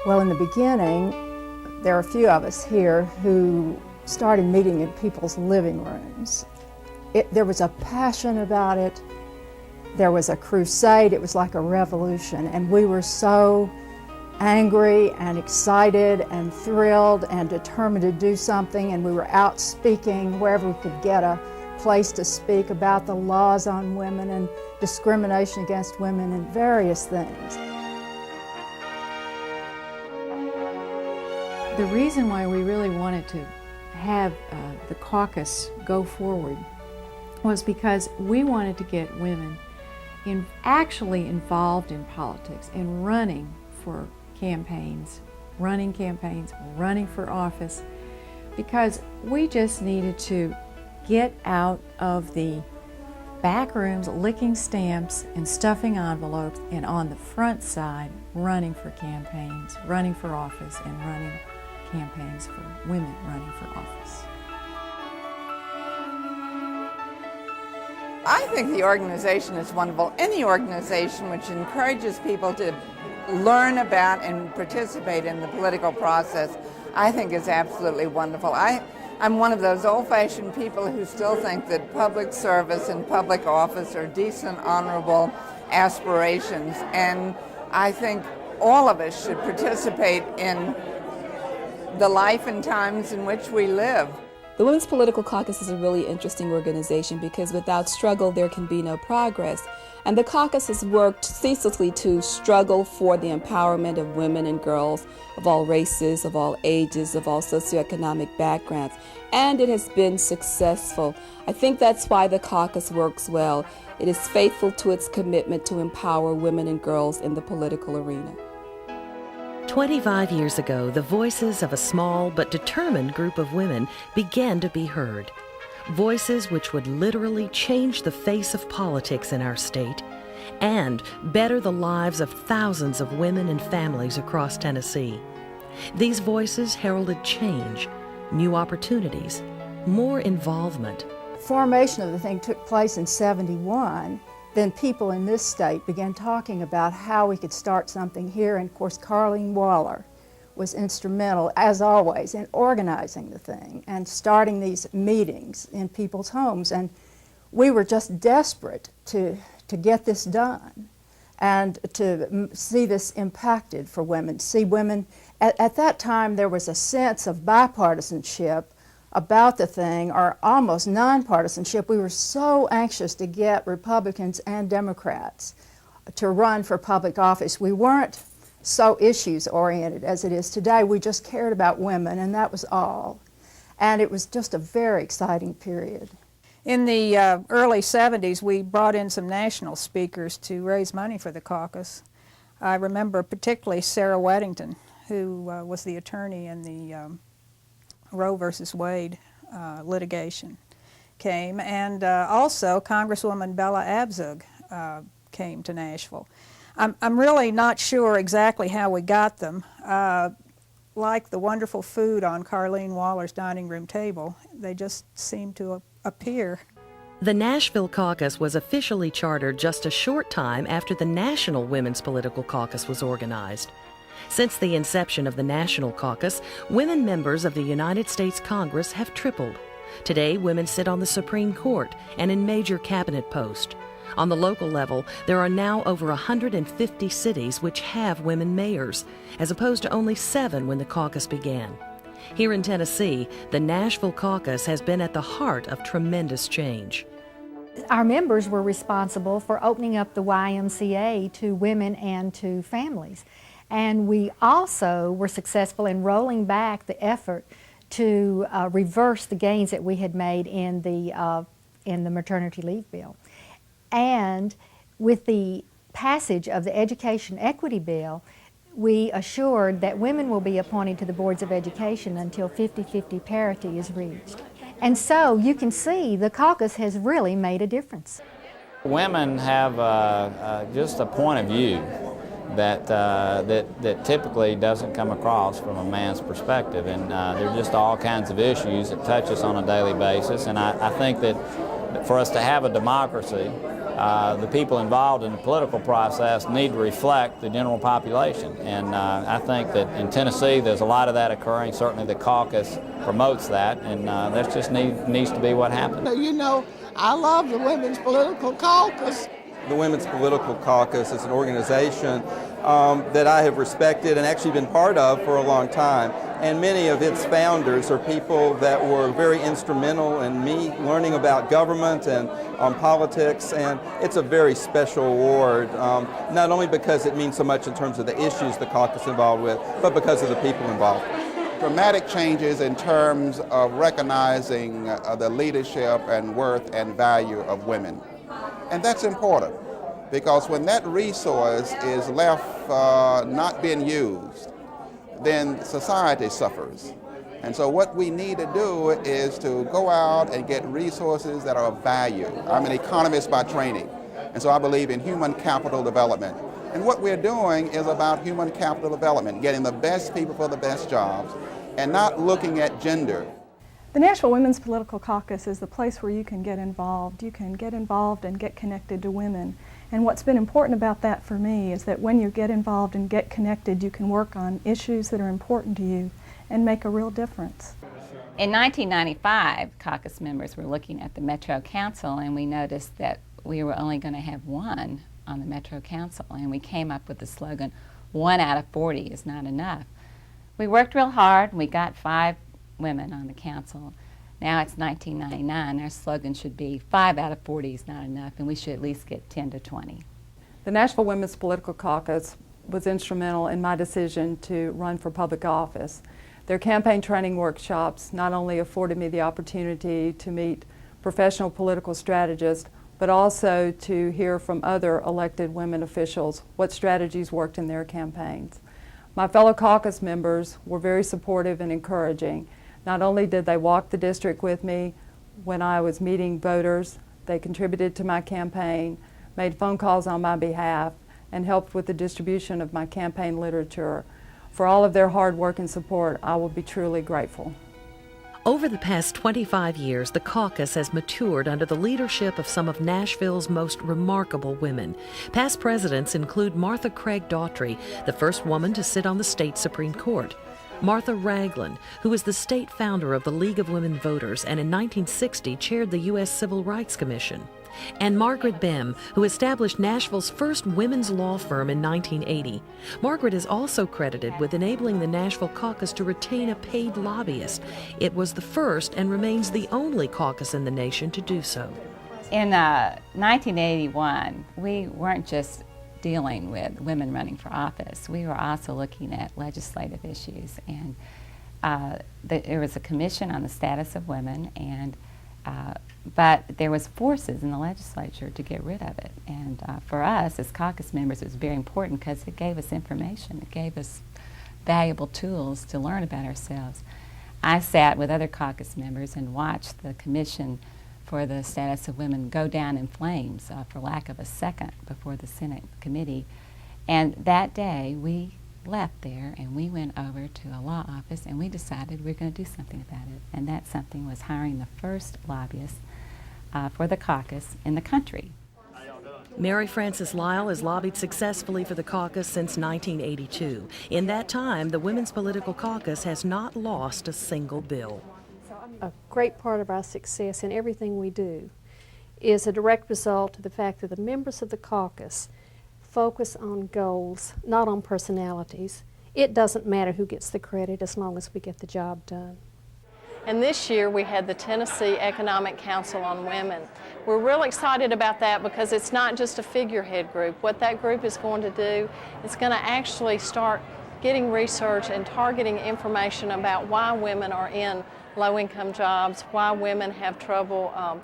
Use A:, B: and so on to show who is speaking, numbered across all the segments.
A: Well, in the beginning, there are a few of us here who started meeting in people's living rooms. There was a passion about it. There was a crusade. It was like a revolution, and we were so angry and excited and thrilled and determined to do something, and we were out speaking wherever we could get a place to speak about the laws on women and discrimination against women and various things.
B: The reason why we really wanted to have the caucus go forward was because we wanted to get women actually involved in politics and running for campaigns, running for office, because we just needed to get out of the back rooms licking stamps and stuffing envelopes, and on the front side running for campaigns, running for office, and running campaigns for women running for office.
C: I think the organization is wonderful. Any organization which encourages people to learn about and participate in the political process, I think is absolutely wonderful. I'm one of those old-fashioned people who still think that public service and public office are decent, honorable aspirations, and I think all of us should participate in the life and times in which we live.
D: The Women's Political Caucus is a really interesting organization because without struggle there can be no progress. And the caucus has worked ceaselessly to struggle for the empowerment of women and girls of all races, of all ages, of all socioeconomic backgrounds. And it has been successful. I think that's why the caucus works well. It is faithful to its commitment to empower women and girls in the political arena.
E: 25 years ago, the voices of a small but determined group of women began to be heard. Voices which would literally change the face of politics in our state and better the lives of thousands of women and families across Tennessee. These voices heralded change, new opportunities, more involvement.
A: Formation of the thing took place in '71. Then people in this state began talking about how we could start something here, and of course Carleen Waller was instrumental, as always, in organizing the thing and starting these meetings in people's homes. And we were just desperate to get this done and to see this impacted for women, see women. At that time there was a sense of bipartisanship about the thing, or almost nonpartisanship. We were so anxious to get Republicans and Democrats to run for public office. We weren't so issues-oriented as it is today. We just cared about women, and that was all. And it was just a very exciting period.
F: In the early 70s, we brought in some national speakers to raise money for the caucus. I remember particularly Sarah Weddington, who was the attorney in the Roe versus Wade litigation, came, and also Congresswoman Bella Abzug came to Nashville. I'm really not sure exactly how we got them. Like the wonderful food on Carleen Waller's dining room table, they just seemed to appear.
E: The Nashville Caucus was officially chartered just a short time after the National Women's Political Caucus was organized. Since the inception of the National Caucus, women members of the United States Congress have tripled. Today, women sit on the Supreme Court and in major cabinet posts. On the local level, there are now over 150 cities which have women mayors, as opposed to only 7 when the caucus began. Here in Tennessee, the Nashville Caucus has been at the heart of tremendous change.
G: Our members were responsible for opening up the YMCA to women and to families. And we also were successful in rolling back the effort to reverse the gains that we had made in the maternity leave bill. And with the passage of the Education Equity Bill, we assured that women will be appointed to the boards of education until 50-50 parity is reached. And so you can see the caucus has really made a difference.
H: Women have just a point of view that typically doesn't come across from a man's perspective, and there are just all kinds of issues that touch us on a daily basis. And I think that for us to have a democracy the people involved in the political process need to reflect the general population. And I think that in Tennessee there's a lot of that occurring. Certainly the caucus promotes that, and that just needs to be what happens.
I: You know, I love the Women's Political Caucus.
J: The Women's Political Caucus is an organization that I have respected and actually been part of for a long time. And many of its founders are people that were very instrumental in me learning about government and politics. And it's a very special award, not only because it means so much in terms of the issues the caucus is involved with, but because of the people involved.
K: Dramatic changes in terms of recognizing the leadership and worth and value of women. And that's important, because when that resource is left not being used, then society suffers. And so what we need to do is to go out and get resources that are of value. I'm an economist by training, and so I believe in human capital development. And what we're doing is about human capital development, getting the best people for the best jobs, and not looking at gender.
L: The Nashville Women's Political Caucus is the place where you can get involved. You can get involved and get connected to women. And what's been important about that for me is that when you get involved and get connected, you can work on issues that are important to you and make a real difference.
M: In 1995, caucus members were looking at the Metro Council, and we noticed that we were only going to have one on the Metro Council, and we came up with the slogan, 1 out of 40 is not enough. We worked real hard, and we got 5 women on the council. Now it's 1999. Our slogan should be 5 out of 40 is not enough, and we should at least get 10 to 20.
N: The Nashville Women's Political Caucus was instrumental in my decision to run for public office. Their campaign training workshops not only afforded me the opportunity to meet professional political strategists, but also to hear from other elected women officials what strategies worked in their campaigns. My fellow caucus members were very supportive and encouraging. Not only did they walk the district with me when I was meeting voters, they contributed to my campaign, made phone calls on my behalf, and helped with the distribution of my campaign literature. For all of their hard work and support, I will be truly grateful.
E: Over the past 25 years, the caucus has matured under the leadership of some of Nashville's most remarkable women. Past presidents include Martha Craig Daughtry, the first woman to sit on the state Supreme Court; Martha Ragland, who was the state founder of the League of Women Voters and in 1960 chaired the U.S. Civil Rights Commission; and Margaret Bem, who established Nashville's first women's law firm in 1980. Margaret is also credited with enabling the Nashville caucus to retain a paid lobbyist. It was the first and remains the only caucus in the nation to do so.
M: In 1981, we weren't just dealing with women running for office. We were also looking at legislative issues, and there was a commission on the status of women, and but there was forces in the legislature to get rid of it. And for us as caucus members, it was very important because it gave us information. It gave us valuable tools to learn about ourselves. I sat with other caucus members and watched the commission for the status of women go down in flames for lack of a second before the Senate committee. And that day we left there and we went over to a law office and we decided we were going to do something about it. And that something was hiring the first lobbyist for the caucus in the country.
E: Mary Frances Lyle has lobbied successfully for the caucus since 1982. In that time, the Women's Political Caucus has not lost a single bill.
O: A great part of our success in everything we do is a direct result of the fact that the members of the caucus focus on goals, not on personalities. It doesn't matter who gets the credit as long as we get the job done.
P: And this year we had the Tennessee Economic Council on Women. We're really excited about that because it's not just a figurehead group. What that group is going to do is going to actually start getting research and targeting information about why women are in low-income jobs, why women have trouble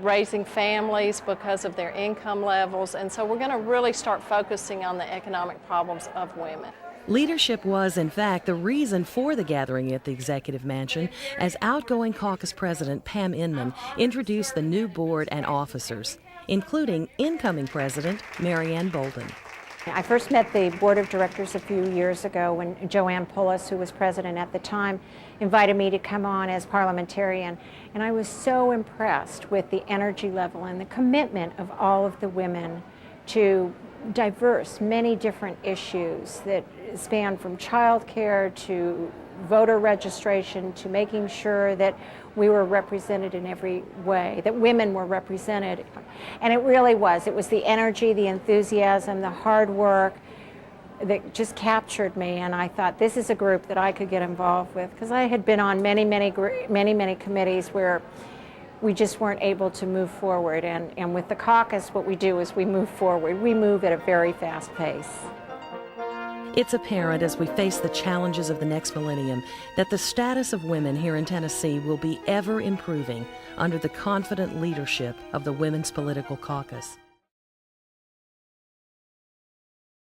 P: raising families because of their income levels. And so we're going to really start focusing on the economic problems of women.
E: Leadership was, in fact, the reason for the gathering at the Executive Mansion as outgoing caucus president Pam Inman introduced the new board and officers, including incoming president Marianne Bolden.
Q: I first met the board of directors a few years ago when Joanne Pullis, who was president at the time, invited me to come on as parliamentarian. And I was so impressed with the energy level and the commitment of all of the women to many different issues that span from child care to voter registration to making sure that we were represented in every way, that women were represented. And it really was. It was the energy, the enthusiasm, the hard work that just captured me, and I thought this is a group that I could get involved with, because I had been on many committees where we just weren't able to move forward. And with the caucus, what we do is we move forward. We move at a very fast pace.
E: It's apparent as we face the challenges of the next millennium that the status of women here in Tennessee will be ever improving under the confident leadership of the Women's Political Caucus.